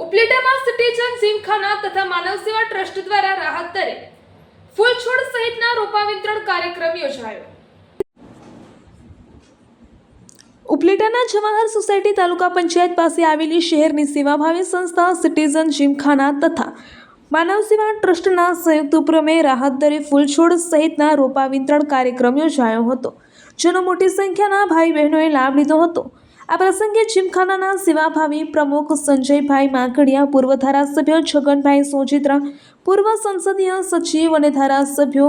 ઉપલેટામાં citizen gymkhana તથા માનવ સેવા trust દ્વારા રાહત દરે ફૂલ છોડ સહિતના રોપા વિતરણ કાર્યક્રમ યોજાયો। ઉપલેટાના જવાહર સોસાયટી તાલુકા પંચાયત પાસે આવેલી શહેરની સેવાભાવી સંસ્થા સિટીઝન જીમખાના તથા માનવ સેવા ટ્રસ્ટના સંયુક્ત ઉપક્રમે રાહત દરે ફૂલ છોડ સહિતના રોપા વિતરણ કાર્યક્રમ યોજાયો હતો, જેનો મોટી સંખ્યાના ભાઈ બહેનોએ લાભ લીધો હતો। આ પ્રસંગે જીમખાનાના સેવાભાવી પ્રમુખ સંજયભાઈ માકડિયા, પૂર્વ ધારાસભ્ય છગનભાઈ સોજિત્રા, પૂર્વ સંસદીય સચિવ અને ધારાસભ્યો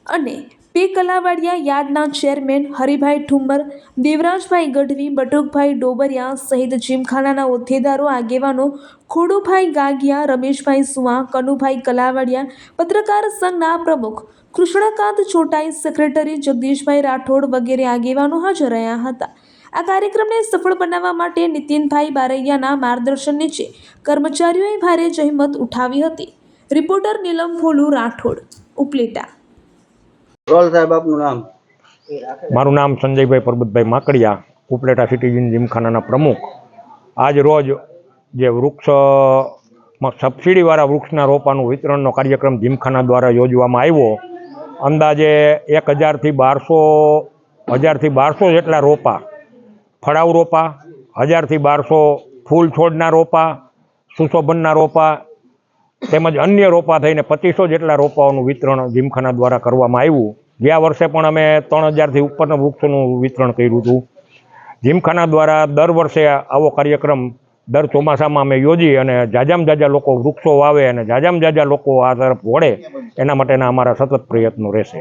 અને પી કલાવાડિયા યાર્ડના ચેરમેન હરિભાઈ ઠુમ્મર, દેવરાજભાઈ ગઢવી, બટુકભાઈ ડોબરિયા સહિત જીમખાનાના હોદ્દેદારો, આગેવાનો ખોડુભાઈ ગાગિયા, રમેશભાઈ સુવા, કનુભાઈ કલાવાડિયા, પત્રકાર સંઘના પ્રમુખ કૃષ્ણકાંત ચોટાઈ, સેક્રેટરી જગદીશભાઈ રાઠોડ વગેરે આગેવાનો હાજર રહ્યા હતા। આ કાર્યક્રમને સફળ બનાવવા માટે નીતિનભાઈ બારૈયાના માર્ગદર્શન નીચે કર્મચારીઓએ ભારે જહેમત ઉઠાવી હતી। રિપોર્ટર નીલમ ફોલુ રાઠોડ, ઉપલેટા। રોલ સાહેબ, આપનું નામ? મારું નામ સંજયભાઈ પરબતભાઈ માકડિયા, ઉપલેટા સિટીઝન જીમખાનાના પ્રમુખ। આજ રોજ જે સબસિડીવાળા વૃક્ષના રોપાનું વિતરણનો કાર્યક્રમ જીમખાના દ્વારા યોજવામાં આવ્યો। અંદાજે 1000 થી 1200 જેટલા રોપા, ફળાઉ રોપા, 1000 થી 1200 ફૂલ છોડના રોપા, સુશોભનના રોપા તેમજ અન્ય રોપા થઈને 2500 જેટલા રોપાઓનું વિતરણ જીમખાના દ્વારા કરવામાં આવ્યું। ગયા વર્ષે પણ અમે 3000 થી ઉપરના વૃક્ષોનું વિતરણ કર્યું હતું। જીમખાના દ્વારા દર વર્ષે આવો કાર્યક્રમ દર ચોમાસામાં અમે યોજી અને જાજામાં જાજા લોકો વૃક્ષો વાવે અને જાજામાં જાજા લોકો આ તરફ વળે એના માટેના અમારા સતત પ્રયત્નો રહેશે।